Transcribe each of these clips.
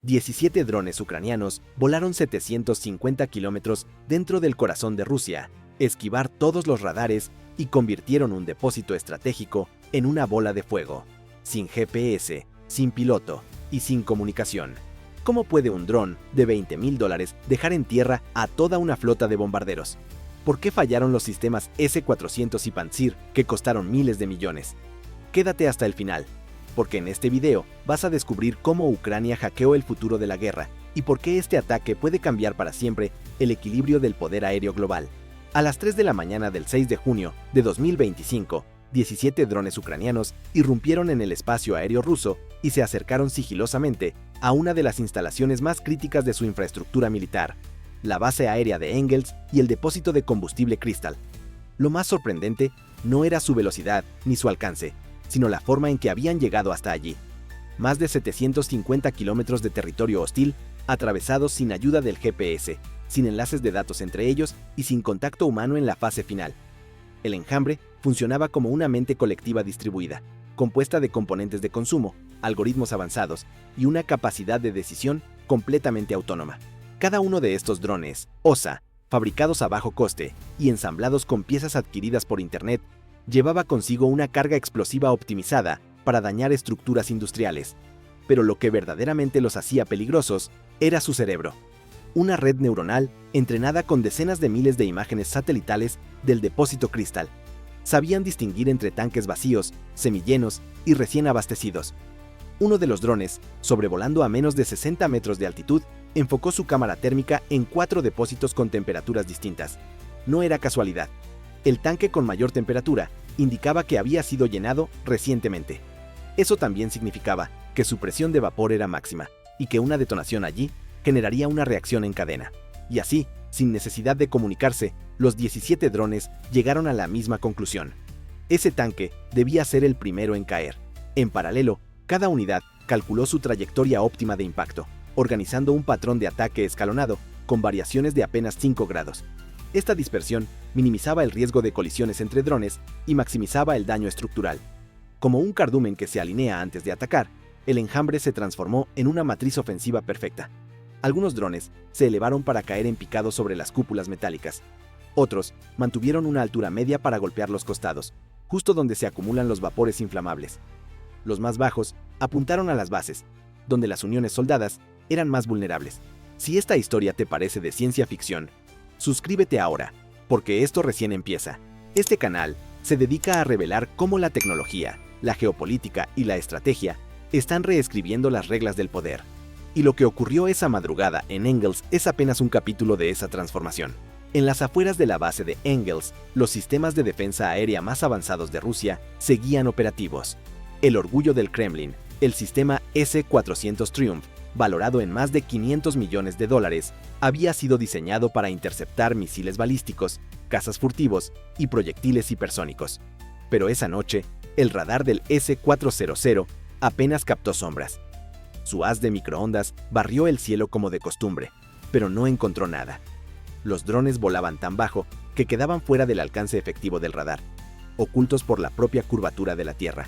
17 drones ucranianos volaron 750 kilómetros dentro del corazón de Rusia, esquivar todos los radares y convirtieron un depósito estratégico en una bola de fuego, sin GPS, sin piloto y sin comunicación. ¿Cómo puede un dron de $20.000 dejar en tierra a toda una flota de bombarderos? ¿Por qué fallaron los sistemas S-400 y Pantsir que costaron miles de millones? Quédate hasta el final, porque en este video vas a descubrir cómo Ucrania hackeó el futuro de la guerra y por qué este ataque puede cambiar para siempre el equilibrio del poder aéreo global. A las 3 de la mañana del 6 de junio de 2025, 17 drones ucranianos irrumpieron en el espacio aéreo ruso y se acercaron sigilosamente a una de las instalaciones más críticas de su infraestructura militar, la base aérea de Engels y el depósito de combustible Crystal. Lo más sorprendente no era su velocidad ni su alcance, sino la forma en que habían llegado hasta allí. Más de 750 kilómetros de territorio hostil, atravesados sin ayuda del GPS, sin enlaces de datos entre ellos y sin contacto humano en la fase final. El enjambre funcionaba como una mente colectiva distribuida, compuesta de componentes de consumo, algoritmos avanzados y una capacidad de decisión completamente autónoma. Cada uno de estos drones, OSA, fabricados a bajo coste y ensamblados con piezas adquiridas por Internet, llevaba consigo una carga explosiva optimizada para dañar estructuras industriales. Pero lo que verdaderamente los hacía peligrosos era su cerebro. Una red neuronal entrenada con decenas de miles de imágenes satelitales del depósito Crystal. Sabían distinguir entre tanques vacíos, semillenos y recién abastecidos. Uno de los drones, sobrevolando a menos de 60 metros de altitud, enfocó su cámara térmica en 4 depósitos con temperaturas distintas. No era casualidad. El tanque con mayor temperatura indicaba que había sido llenado recientemente. Eso también significaba que su presión de vapor era máxima y que una detonación allí generaría una reacción en cadena. Y así, sin necesidad de comunicarse, los 17 drones llegaron a la misma conclusión. Ese tanque debía ser el primero en caer. En paralelo, cada unidad calculó su trayectoria óptima de impacto, organizando un patrón de ataque escalonado con variaciones de apenas 5 grados. Esta dispersión minimizaba el riesgo de colisiones entre drones y maximizaba el daño estructural. Como un cardumen que se alinea antes de atacar, el enjambre se transformó en una matriz ofensiva perfecta. Algunos drones se elevaron para caer en picado sobre las cúpulas metálicas. Otros mantuvieron una altura media para golpear los costados, justo donde se acumulan los vapores inflamables. Los más bajos apuntaron a las bases, donde las uniones soldadas eran más vulnerables. Si esta historia te parece de ciencia ficción, suscríbete ahora, porque esto recién empieza. Este canal se dedica a revelar cómo la tecnología, la geopolítica y la estrategia están reescribiendo las reglas del poder. Y lo que ocurrió esa madrugada en Engels es apenas un capítulo de esa transformación. En las afueras de la base de Engels, los sistemas de defensa aérea más avanzados de Rusia seguían operativos. El orgullo del Kremlin, el sistema S-400 Triumph, valorado en más de $500 millones, había sido diseñado para interceptar misiles balísticos, cazas furtivos y proyectiles hipersónicos. Pero esa noche, el radar del S-400 apenas captó sombras. Su haz de microondas barrió el cielo como de costumbre, pero no encontró nada. Los drones volaban tan bajo que quedaban fuera del alcance efectivo del radar, ocultos por la propia curvatura de la Tierra.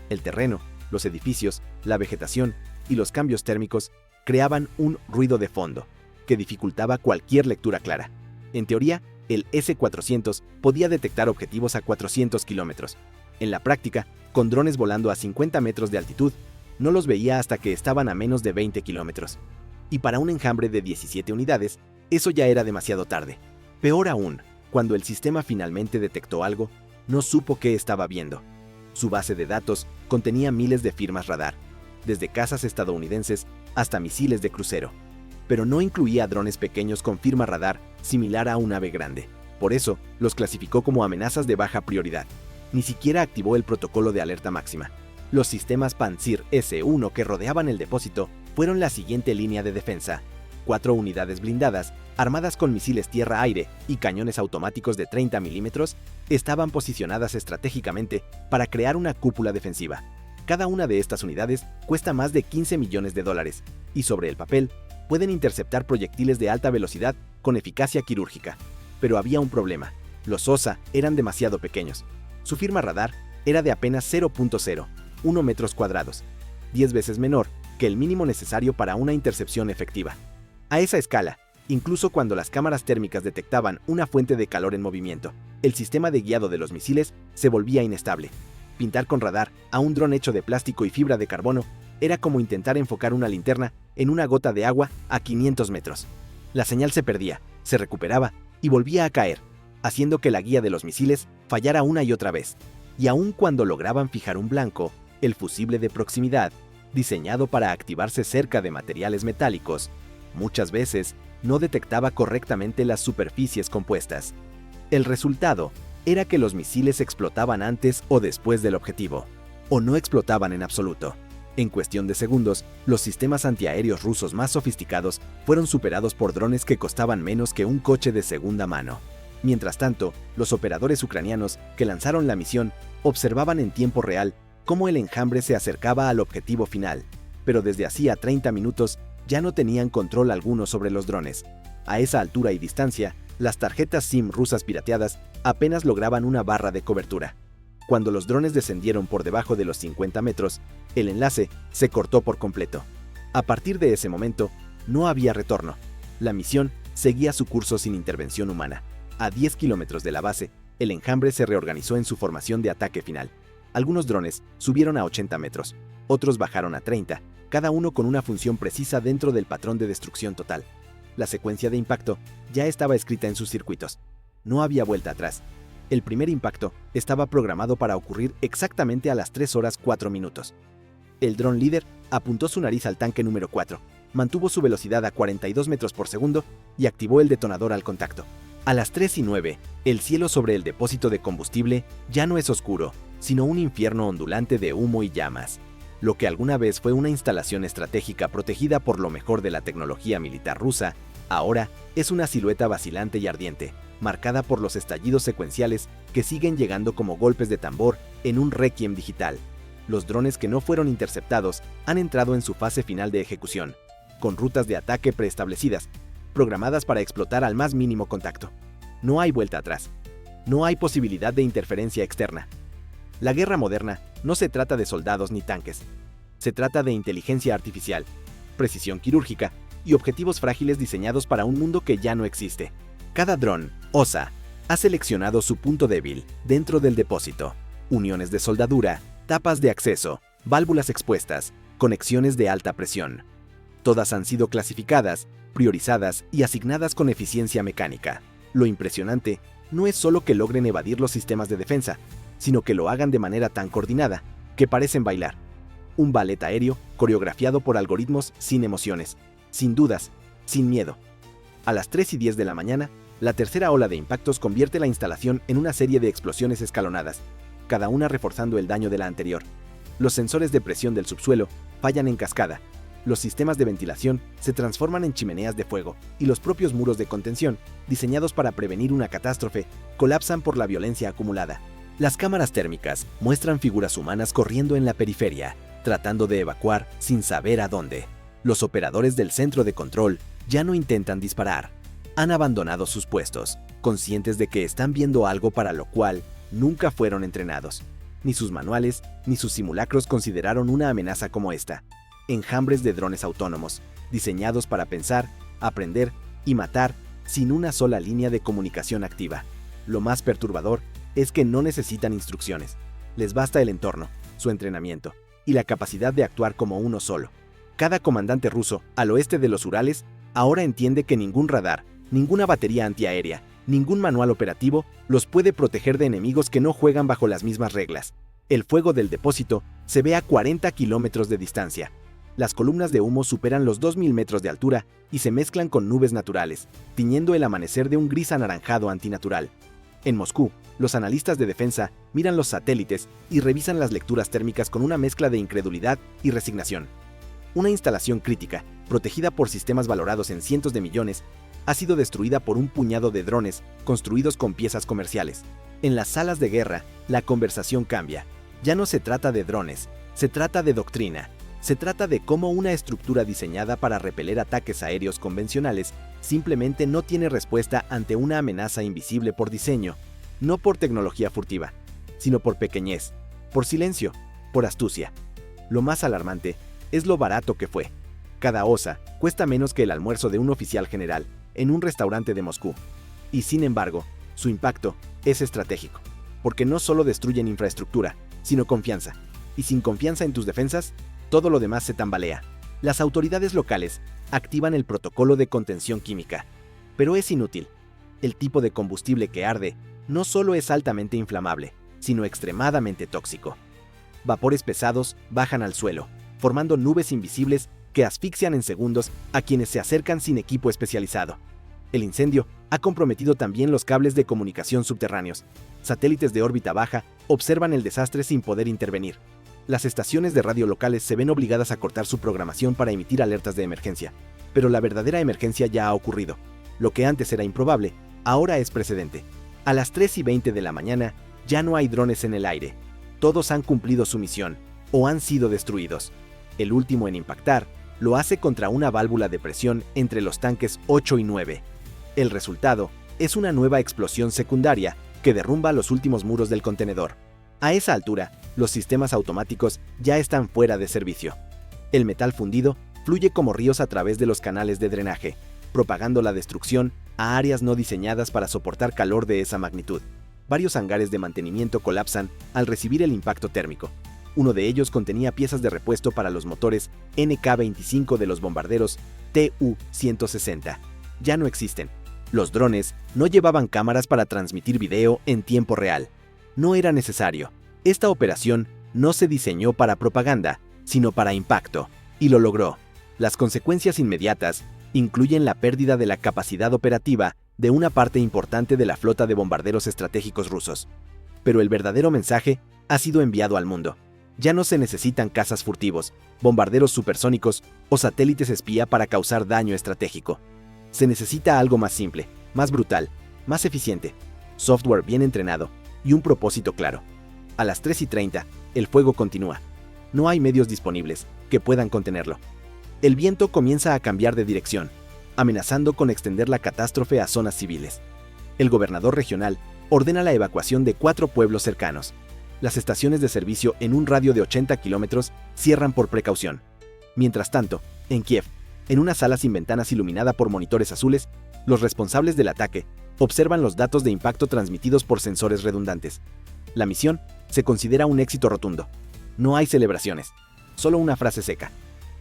El terreno, los edificios, la vegetación y los cambios térmicos creaban un ruido de fondo que dificultaba cualquier lectura clara. En teoría, el S-400 podía detectar objetivos a 400 kilómetros. En la práctica, con drones volando a 50 metros de altitud, no los veía hasta que estaban a menos de 20 kilómetros. Y para un enjambre de 17 unidades, eso ya era demasiado tarde. Peor aún, cuando el sistema finalmente detectó algo, no supo qué estaba viendo. Su base de datos contenía miles de firmas radar, desde cazas estadounidenses hasta misiles de crucero. Pero no incluía drones pequeños con firma radar similar a un ave grande. Por eso, los clasificó como amenazas de baja prioridad. Ni siquiera activó el protocolo de alerta máxima. Los sistemas Pantsir S-1 que rodeaban el depósito fueron la siguiente línea de defensa. 4 unidades blindadas, armadas con misiles tierra-aire y cañones automáticos de 30 milímetros, estaban posicionadas estratégicamente para crear una cúpula defensiva. Cada una de estas unidades cuesta más de $15 millones y sobre el papel pueden interceptar proyectiles de alta velocidad con eficacia quirúrgica. Pero había un problema. Los OSA eran demasiado pequeños. Su firma radar era de apenas 0.01 metros cuadrados, 10 veces menor que el mínimo necesario para una intercepción efectiva. A esa escala, incluso cuando las cámaras térmicas detectaban una fuente de calor en movimiento, el sistema de guiado de los misiles se volvía inestable. Pintar con radar a un dron hecho de plástico y fibra de carbono era como intentar enfocar una linterna en una gota de agua a 500 metros. La señal se perdía, se recuperaba y volvía a caer, haciendo que la guía de los misiles fallara una y otra vez. Y aun cuando lograban fijar un blanco, el fusible de proximidad, diseñado para activarse cerca de materiales metálicos, muchas veces no detectaba correctamente las superficies compuestas. El resultado era que los misiles explotaban antes o después del objetivo, o no explotaban en absoluto. En cuestión de segundos, los sistemas antiaéreos rusos más sofisticados fueron superados por drones que costaban menos que un coche de segunda mano. Mientras tanto, los operadores ucranianos que lanzaron la misión observaban en tiempo real cómo el enjambre se acercaba al objetivo final, pero desde hacía 30 minutos ya no tenían control alguno sobre los drones. A esa altura y distancia, las tarjetas SIM rusas pirateadas apenas lograban una barra de cobertura. Cuando los drones descendieron por debajo de los 50 metros, el enlace se cortó por completo. A partir de ese momento, no había retorno. La misión seguía su curso sin intervención humana. A 10 kilómetros de la base, el enjambre se reorganizó en su formación de ataque final. Algunos drones subieron a 80 metros, otros bajaron a 30, cada uno con una función precisa dentro del patrón de destrucción total. La secuencia de impacto ya estaba escrita en sus circuitos. No había vuelta atrás. El primer impacto estaba programado para ocurrir exactamente a las 3 horas 4 minutos. El dron líder apuntó su nariz al tanque número 4, mantuvo su velocidad a 42 metros por segundo y activó el detonador al contacto. A las 3:09, el cielo sobre el depósito de combustible ya no es oscuro, sino un infierno ondulante de humo y llamas. Lo que alguna vez fue una instalación estratégica protegida por lo mejor de la tecnología militar rusa, ahora es una silueta vacilante y ardiente, marcada por los estallidos secuenciales que siguen llegando como golpes de tambor en un requiem digital. Los drones que no fueron interceptados han entrado en su fase final de ejecución, con rutas de ataque preestablecidas, programadas para explotar al más mínimo contacto. No hay vuelta atrás. No hay posibilidad de interferencia externa. La guerra moderna no se trata de soldados ni tanques. Se trata de inteligencia artificial, precisión quirúrgica y objetivos frágiles diseñados para un mundo que ya no existe. Cada dron, OSA, ha seleccionado su punto débil dentro del depósito. Uniones de soldadura, tapas de acceso, válvulas expuestas, conexiones de alta presión. Todas han sido clasificadas, priorizadas y asignadas con eficiencia mecánica. Lo impresionante no es solo que logren evadir los sistemas de defensa, sino que lo hagan de manera tan coordinada que parecen bailar. Un ballet aéreo coreografiado por algoritmos sin emociones, sin dudas, sin miedo. A las 3:10 de la mañana, la tercera ola de impactos convierte la instalación en una serie de explosiones escalonadas, cada una reforzando el daño de la anterior. Los sensores de presión del subsuelo fallan en cascada, los sistemas de ventilación se transforman en chimeneas de fuego y los propios muros de contención, diseñados para prevenir una catástrofe, colapsan por la violencia acumulada. Las cámaras térmicas muestran figuras humanas corriendo en la periferia, tratando de evacuar sin saber a dónde. Los operadores del centro de control ya no intentan disparar. Han abandonado sus puestos, conscientes de que están viendo algo para lo cual nunca fueron entrenados. Ni sus manuales, ni sus simulacros consideraron una amenaza como esta. Enjambres de drones autónomos, diseñados para pensar, aprender y matar sin una sola línea de comunicación activa. Lo más perturbador es que no necesitan instrucciones. Les basta el entorno, su entrenamiento y la capacidad de actuar como uno solo. Cada comandante ruso al oeste de los Urales ahora entiende que ningún radar, ninguna batería antiaérea, ningún manual operativo los puede proteger de enemigos que no juegan bajo las mismas reglas. El fuego del depósito se ve a 40 kilómetros de distancia. Las columnas de humo superan los 2000 metros de altura y se mezclan con nubes naturales, tiñendo el amanecer de un gris anaranjado antinatural. En Moscú, los analistas de defensa miran los satélites y revisan las lecturas térmicas con una mezcla de incredulidad y resignación. Una instalación crítica, protegida por sistemas valorados en cientos de millones, ha sido destruida por un puñado de drones construidos con piezas comerciales. En las salas de guerra, la conversación cambia. Ya no se trata de drones, se trata de doctrina. Se trata de cómo una estructura diseñada para repeler ataques aéreos convencionales simplemente no tiene respuesta ante una amenaza invisible por diseño, no por tecnología furtiva, sino por pequeñez, por silencio, por astucia. Lo más alarmante es lo barato que fue. Cada osa cuesta menos que el almuerzo de un oficial general en un restaurante de Moscú. Y sin embargo, su impacto es estratégico, porque no solo destruyen infraestructura, sino confianza. Y sin confianza en tus defensas, todo lo demás se tambalea. Las autoridades locales activan el protocolo de contención química, pero es inútil. El tipo de combustible que arde no solo es altamente inflamable, sino extremadamente tóxico. Vapores pesados bajan al suelo, formando nubes invisibles que asfixian en segundos a quienes se acercan sin equipo especializado. El incendio ha comprometido también los cables de comunicación subterráneos. Satélites de órbita baja observan el desastre sin poder intervenir. Las estaciones de radio locales se ven obligadas a cortar su programación para emitir alertas de emergencia. Pero la verdadera emergencia ya ha ocurrido. Lo que antes era improbable, ahora es precedente. A las 3:20 de la mañana, ya no hay drones en el aire. Todos han cumplido su misión, o han sido destruidos. El último en impactar lo hace contra una válvula de presión entre los tanques 8 y 9. El resultado es una nueva explosión secundaria que derrumba los últimos muros del contenedor. A esa altura, los sistemas automáticos ya están fuera de servicio. El metal fundido fluye como ríos a través de los canales de drenaje, propagando la destrucción a áreas no diseñadas para soportar calor de esa magnitud. Varios hangares de mantenimiento colapsan al recibir el impacto térmico. Uno de ellos contenía piezas de repuesto para los motores NK-25 de los bombarderos Tu-160. Ya no existen. Los drones no llevaban cámaras para transmitir video en tiempo real. No era necesario. Esta operación no se diseñó para propaganda, sino para impacto, y lo logró. Las consecuencias inmediatas incluyen la pérdida de la capacidad operativa de una parte importante de la flota de bombarderos estratégicos rusos. Pero el verdadero mensaje ha sido enviado al mundo. Ya no se necesitan cazas furtivos, bombarderos supersónicos o satélites espía para causar daño estratégico. Se necesita algo más simple, más brutal, más eficiente, software bien entrenado y un propósito claro. A las 3:30, el fuego continúa. No hay medios disponibles que puedan contenerlo. El viento comienza a cambiar de dirección, amenazando con extender la catástrofe a zonas civiles. El gobernador regional ordena la evacuación de 4 pueblos cercanos. Las estaciones de servicio en un radio de 80 kilómetros cierran por precaución. Mientras tanto, en Kiev, en una sala sin ventanas iluminada por monitores azules, los responsables del ataque observan los datos de impacto transmitidos por sensores redundantes. La misión se considera un éxito rotundo. No hay celebraciones, solo una frase seca.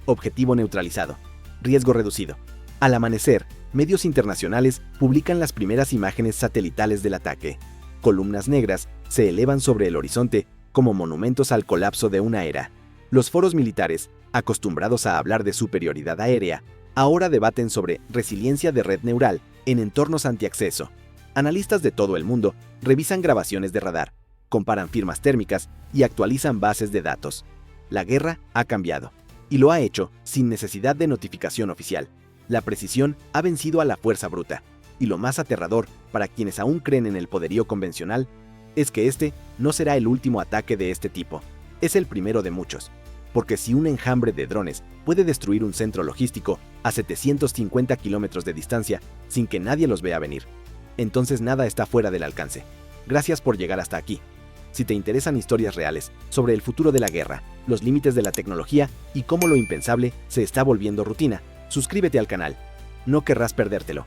Objetivo neutralizado. Riesgo reducido. Al amanecer, medios internacionales publican las primeras imágenes satelitales del ataque. Columnas negras se elevan sobre el horizonte como monumentos al colapso de una era. Los foros militares, acostumbrados a hablar de superioridad aérea, ahora debaten sobre resiliencia de red neural en entornos antiacceso. Analistas de todo el mundo revisan grabaciones de radar, comparan firmas térmicas y actualizan bases de datos. La guerra ha cambiado, y lo ha hecho sin necesidad de notificación oficial. La precisión ha vencido a la fuerza bruta, y lo más aterrador para quienes aún creen en el poderío convencional es que este no será el último ataque de este tipo, es el primero de muchos. Porque si un enjambre de drones puede destruir un centro logístico a 750 kilómetros de distancia sin que nadie los vea venir, entonces nada está fuera del alcance. Gracias por llegar hasta aquí. Si te interesan historias reales sobre el futuro de la guerra, los límites de la tecnología y cómo lo impensable se está volviendo rutina, suscríbete al canal. No querrás perdértelo.